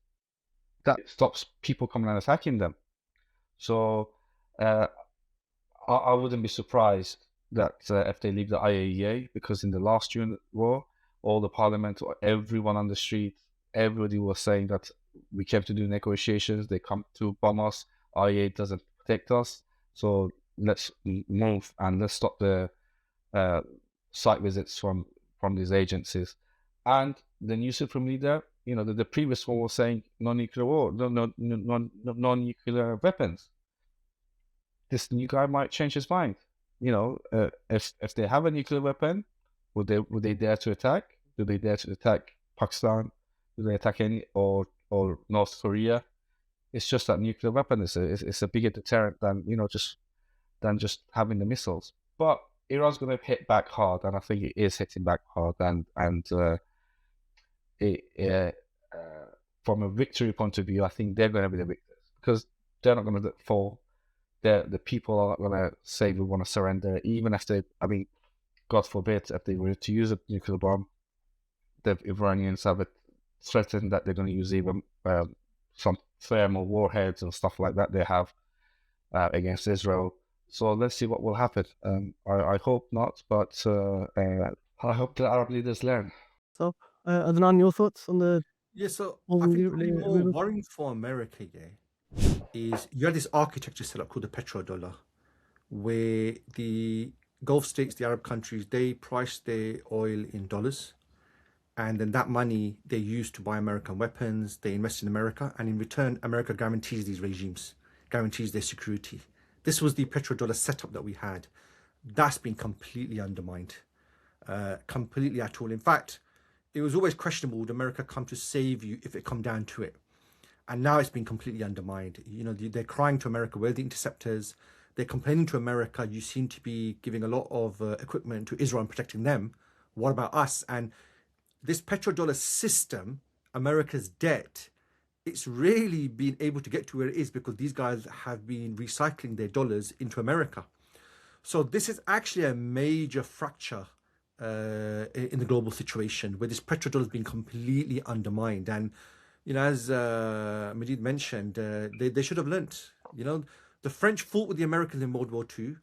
[SPEAKER 2] That stops people coming and attacking them. So I wouldn't be surprised that if they leave the IAEA, because in the last unit war, all the parliament, or everyone on the street, everybody was saying that we came to do negotiations, they come to bomb us, IAEA doesn't protect us, so let's move and let's stop the site visits from these agencies. And the new supreme leader, the previous one was saying non-nuclear war, non-nuclear weapons. This new guy might change his mind. If they have a nuclear weapon, would they dare to attack? Do they dare to attack Pakistan? Do they attack any or North Korea? It's just that nuclear weapon is a bigger deterrent than just having the missiles. But Iran's going to hit back hard, and I think it is hitting back hard. And from a victory point of view, I think they're going to be the victors because they're not going to fall. The people are not going to say we want to surrender, even if God forbid, if they were to use a nuclear bomb, the Iranians have threatened that they're going to use even some thermal warheads and stuff like that they have against Israel. So let's see what will happen. I hope not, but I hope the Arab leaders learn.
[SPEAKER 3] So, Adnan, your thoughts on the...
[SPEAKER 1] Yeah, so I think probably more worrying for America, is you had this architecture set up called the petrodollar, where the Gulf states, the Arab countries, they price their oil in dollars, and then that money they use to buy American weapons, they invest in America, and in return, America guarantees these regimes, guarantees their security. This was the petrodollar setup that we had. That's been completely undermined, completely at all. In fact, it was always questionable, would America come to save you if it come down to it? And now it's been completely undermined. They're crying to America, where are the interceptors? They're complaining to America, you seem to be giving a lot of equipment to Israel and protecting them. What about us? And this petrodollar system, America's debt, it's really been able to get to where it is because these guys have been recycling their dollars into America. So this is actually a major fracture in the global situation, where this petrodollar has been completely undermined. And as Majid mentioned, they should have learnt. The French fought with the Americans in World War II,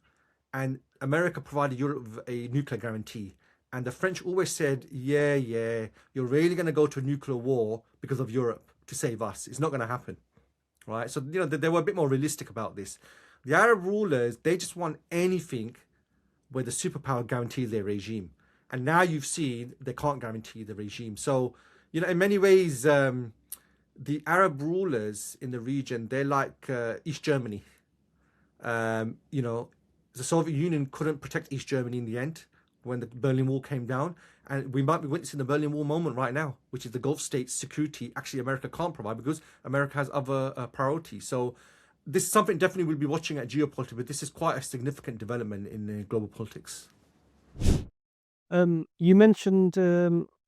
[SPEAKER 1] and America provided Europe with a nuclear guarantee. And the French always said, yeah, you're really going to go to a nuclear war because of Europe to save us. It's not going to happen, right? So, they were a bit more realistic about this. The Arab rulers, they just want anything where the superpower guarantees their regime. And now you've seen they can't guarantee the regime. So, in many ways, the Arab rulers in the region, they're like East Germany. The Soviet Union couldn't protect East Germany in the end when the Berlin Wall came down. And we might be witnessing the Berlin Wall moment right now, which is the Gulf states' security. Actually, America can't provide because America has other priorities. So this is something definitely we'll be watching at Geopolity, but this is quite a significant development in global politics.
[SPEAKER 3] You mentioned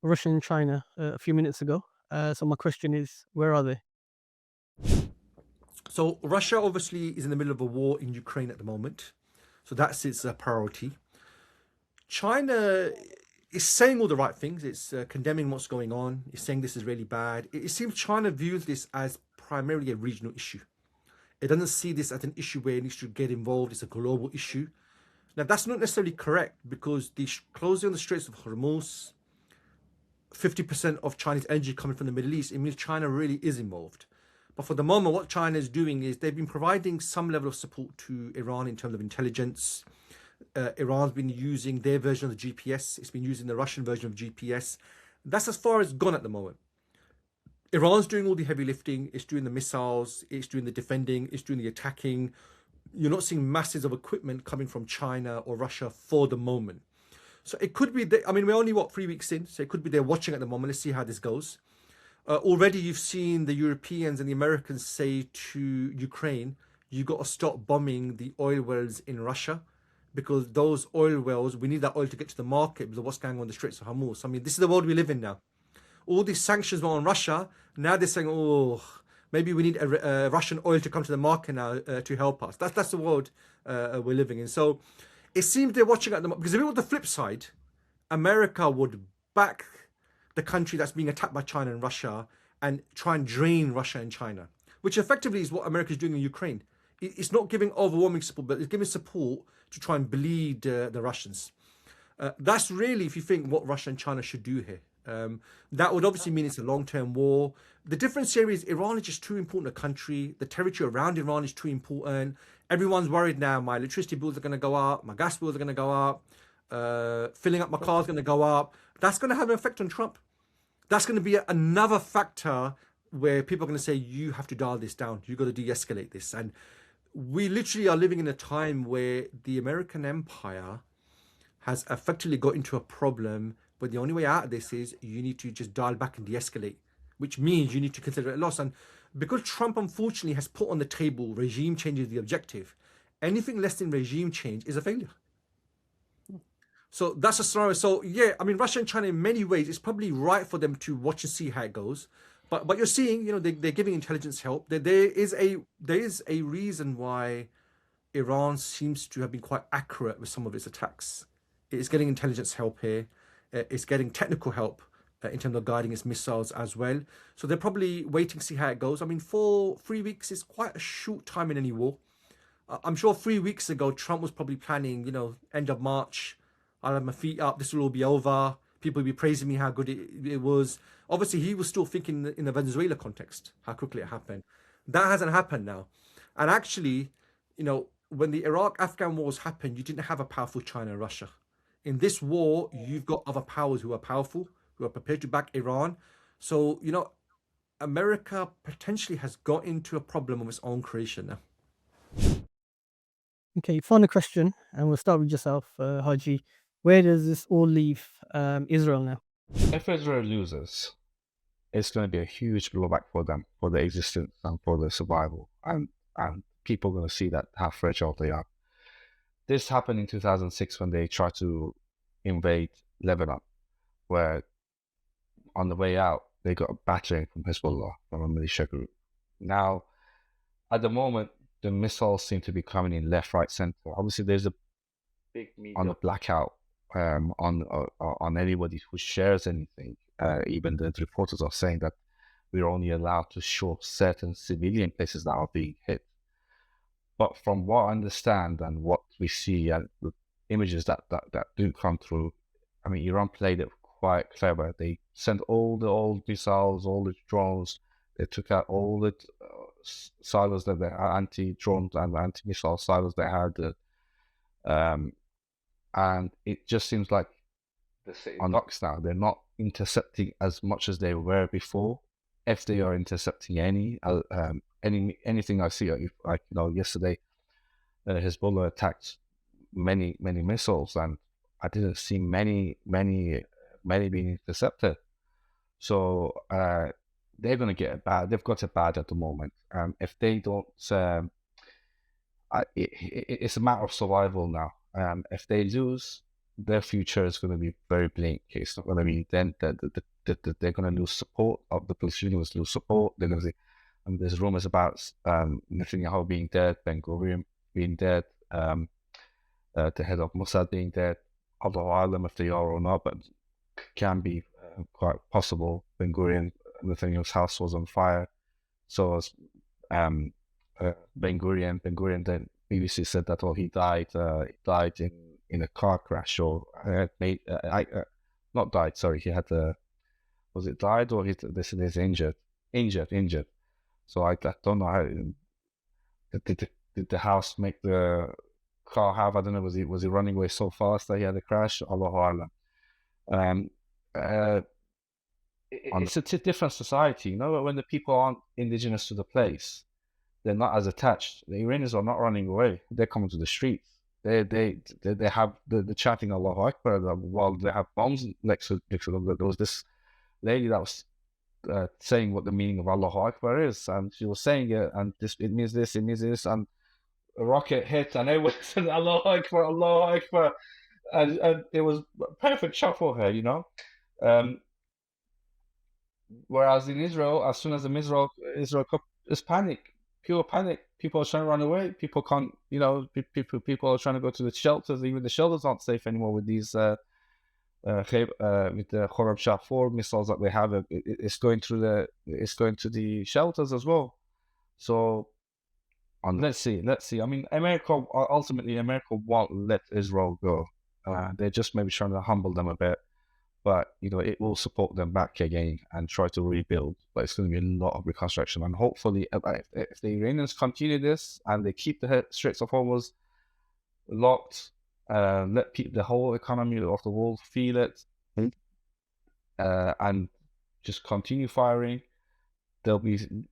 [SPEAKER 3] Russia and China a few minutes ago. So my question is, where are they?
[SPEAKER 1] So Russia obviously is in the middle of a war in Ukraine at the moment. So that's its priority. China it's saying all the right things. It's condemning what's going on. It's saying this is really bad. It seems China views this as primarily a regional issue. It doesn't see this as an issue where it needs to get involved. It's a global issue. Now, that's not necessarily correct because the closing of the Straits of Hormuz, 50% of Chinese energy coming from the Middle East, it means China really is involved. But for the moment, what China is doing is they've been providing some level of support to Iran in terms of intelligence. Iran's been using their version of the GPS. It's been using the Russian version of GPS. That's as far as it's gone at the moment. Iran's doing all the heavy lifting. It's doing the missiles. It's doing the defending. It's doing the attacking. You're not seeing masses of equipment coming from China or Russia for the moment. So it could be that, I mean, we're only, 3 weeks in? So it could be they're watching at the moment. Let's see how this goes. Already you've seen the Europeans and the Americans say to Ukraine, you got to stop bombing the oil wells in Russia because those oil wells, we need that oil to get to the market because of what's going on in the Straits of Hormuz. I mean, this is the world we live in now. All these sanctions were on Russia. Now they're saying, oh, maybe we need a Russian oil to come to the market now to help us. That's the world we're living in. So it seems they're watching at the moment. Because if it was the flip side, America would back the country that's being attacked by China and Russia and try and drain Russia and China, which effectively is what America is doing in Ukraine. It's not giving overwhelming support, but it's giving support to try and bleed the Russians. That's really, if you think, what Russia and China should do here. That would obviously mean it's a long-term war. The difference here is Iran is just too important a country. The territory around Iran is too important. Everyone's worried now. My electricity bills are going to go up. My gas bills are going to go up. Filling up my car is going to go up. That's going to have an effect on Trump. That's going to be another factor where people are going to say, you have to dial this down. You've got to de-escalate this. And we literally are living in a time where the American empire has effectively got into a problem, but the only way out of this is you need to just dial back and de-escalate, which means you need to consider it a loss. And because Trump, unfortunately, has put on the table regime change as the objective, anything less than regime change is a failure. So that's a scenario. So yeah, I mean, Russia and China in many ways, it's probably right for them to watch and see how it goes. But you're seeing, you know, they're giving intelligence help. There is a reason why Iran seems to have been quite accurate with some of its attacks. It's getting intelligence help here. It's getting technical help in terms of guiding its missiles as well. So they're probably waiting to see how it goes. I mean, 3 weeks is quite a short time in any war. I'm sure 3 weeks ago, Trump was probably planning, you know, end of March, I'll have my feet up, this will all be over. People will be praising me how good it was. Obviously, he was still thinking in the Venezuela context, how quickly it happened. That hasn't happened now. And actually, you know, when the Iraq-Afghan wars happened, you didn't have a powerful China and Russia. In this war, you've got other powers who are powerful, who are prepared to back Iran. So, you know, America potentially has got into a problem of its own creation now.
[SPEAKER 3] Okay, final question, and we'll start with yourself, Haji. Where does this all leave Israel now?
[SPEAKER 2] If Israel loses, it's going to be a huge blowback for them, for their existence and for their survival. And people are going to see that how fragile they are. This happened in 2006 when they tried to invade Lebanon, where on the way out, they got a battering from Hezbollah, from a militia group. Now, at the moment, the missiles seem to be coming in left, right, center. Obviously, there's a big media on the blackout on anybody who shares anything. Even the reporters are saying that we're only allowed to show certain civilian places that are being hit. But from what I understand and what we see and the images that do come through, I mean, Iran played it quite clever. They sent all the old missiles, all the drones. They took out all the silos that they had, anti-drone and anti-missile silos they had. And it just seems like the city on locks now. They're not intercepting as much as they were before. If they are intercepting anything I see, like, you know, yesterday, Hezbollah attacked many missiles, and I didn't see many being intercepted. So they're going to get it bad. They've got it bad at the moment. If they don't, it's a matter of survival now. If they lose, their future is going to be very bleak. It's not going to be then that they're going to lose support of the Palestinians, lose support. They're going to say, there's rumors about Netanyahu being dead, Ben Gurion being dead, the head of Mossad being dead. Although I don't know if they are or not, but can be quite possible. Ben Gurion, Nathaniel's house was on fire, so was Ben Gurion. Ben Gurion then BBC said that he died. He died in a car crash, or not died. Sorry, he had was it died or they said he's injured. Injured. So I don't know how did the house make the car have, I don't know, was he running away so fast that he had a crash? Allahu Alam. It's a different society, you know. When the people aren't indigenous to the place, they're not as attached. The Iranians are not running away; they're coming to the streets. They have the chanting Allahu Akbar while they have bombs next to them. There was this lady that was saying what the meaning of Allahu Akbar is, and she was saying it, and it means this, and a rocket hit, and everyone said Allahu Akbar, Allahu Akbar, and it was a perfect shot for her, you know. Whereas in Israel, as soon as Israel is panic, pure panic. People are trying to run away. People can't, you know, people are trying to go to the shelters. Even the shelters aren't safe anymore with these with the Khorram Shah 4 missiles that they have. It's going to the shelters as well. So, let's see. I mean, America won't let Israel go. They're just maybe trying to humble them a bit. But, you know, it will support them back again and try to rebuild. But it's going to be a lot of reconstruction. And hopefully, if the Iranians continue this and they keep the Straits of Hormuz locked, let the whole economy of the world feel it, and just continue firing,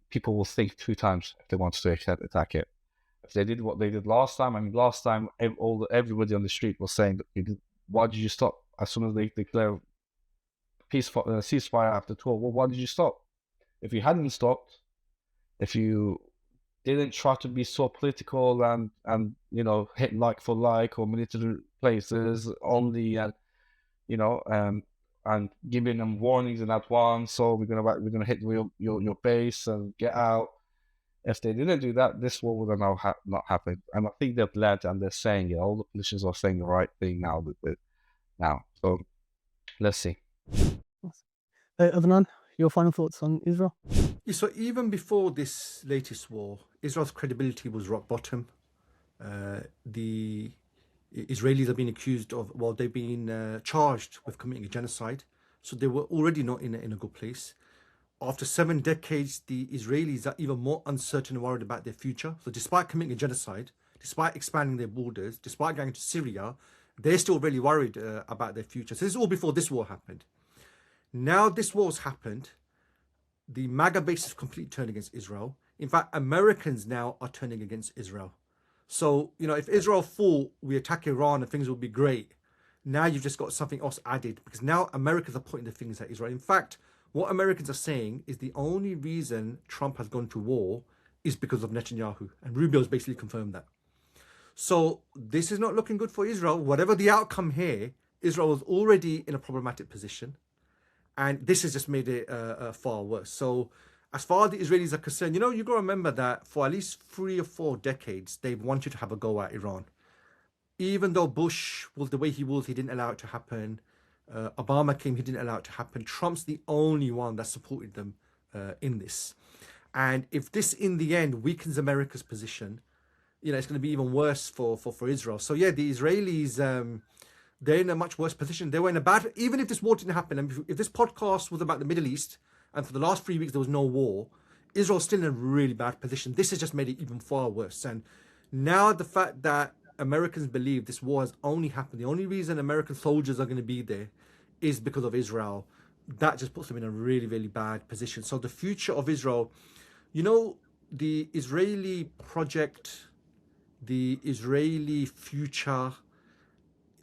[SPEAKER 2] people will think 2 times if they want to attack it. If they did what they did last time, everybody on the street was saying, why did you stop? As soon as they declare ceasefire after 12, well, why did you stop? If you hadn't stopped, if you didn't try to be so political and you know, hit like for like or military places only, and you know, and giving them warnings in advance, so we're gonna hit your base and get out. If they didn't do that, this war would have not happened. And I think they've learned, and they're saying it. All the politicians are saying the right thing now. So let's see.
[SPEAKER 3] Adnan, your final thoughts on Israel?
[SPEAKER 1] Yeah, so even before this latest war, Israel's credibility was rock bottom. The Israelis have been accused of, well, they've been charged with committing a genocide. So they were already not in a good place. After 7 decades, the Israelis are even more uncertain and worried about their future. So despite committing a genocide, despite expanding their borders, despite going to Syria, they're still really worried about their future. So this is all before this war happened. Now this war's happened, the MAGA base is completely turned against Israel. In fact, Americans now are turning against Israel. So, you know, if Israel thought we attack Iran and things will be great, now you've just got something else added, because now Americans are pointing their fingers at Israel. In fact, what Americans are saying is the only reason Trump has gone to war is because of Netanyahu. And Rubio's basically confirmed that. So this is not looking good for Israel. Whatever the outcome here, Israel was already in a problematic position. And this has just made it far worse. So as far as the Israelis are concerned, you know, you've got to remember that for at least 3 or 4 decades, they've wanted to have a go at Iran. Even though Bush was the way he was, he didn't allow it to happen. Obama came, he didn't allow it to happen. Trump's the only one that supported them in this. And if this, in the end, weakens America's position, you know, it's going to be even worse for Israel. So yeah, the Israelis, they're in a much worse position. They were in a bad, even if this war didn't happen, and if this podcast was about the Middle East, and for the last 3 weeks there was no war, Israel's still in a really bad position. This has just made it even far worse. And now the fact that Americans believe this war has only happened, the only reason American soldiers are going to be there is because of Israel, that just puts them in a really, really bad position. So the future of Israel, you know, the Israeli project, the Israeli future,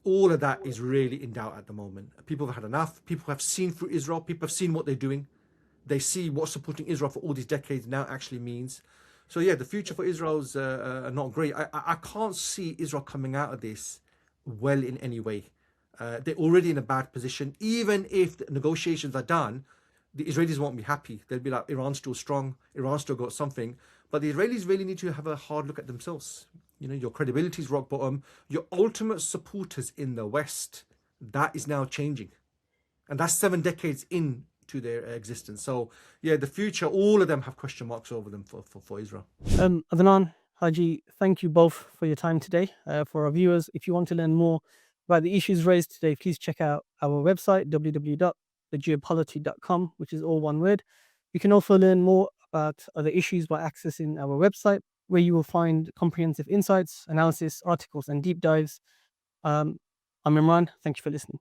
[SPEAKER 1] all of that is really in doubt at the moment. People have had enough. People have seen through Israel. People have seen what they're doing. They see what supporting Israel for all these decades now actually means. So yeah, the future for Israel's not great. I can't see Israel coming out of this well in any way. They're already in a bad position. Even if the negotiations are done, the Israelis won't be happy. They'll be like, Iran's still strong. Iran's still got something. But the Israelis really need to have a hard look at themselves. You know, your credibility is rock bottom. Your ultimate supporters in the West, that is now changing. And that's 7 decades into their existence. So yeah, the future, all of them have question marks over them for Israel.
[SPEAKER 3] Adnan, Haji, thank you both for your time today. For our viewers, if you want to learn more about the issues raised today, please check out our website, www.thegeopolity.com, which is all one word. You can also learn more about other issues by accessing our website, where you will find comprehensive insights, analysis, articles, and deep dives. I'm Imran. Thank you for listening.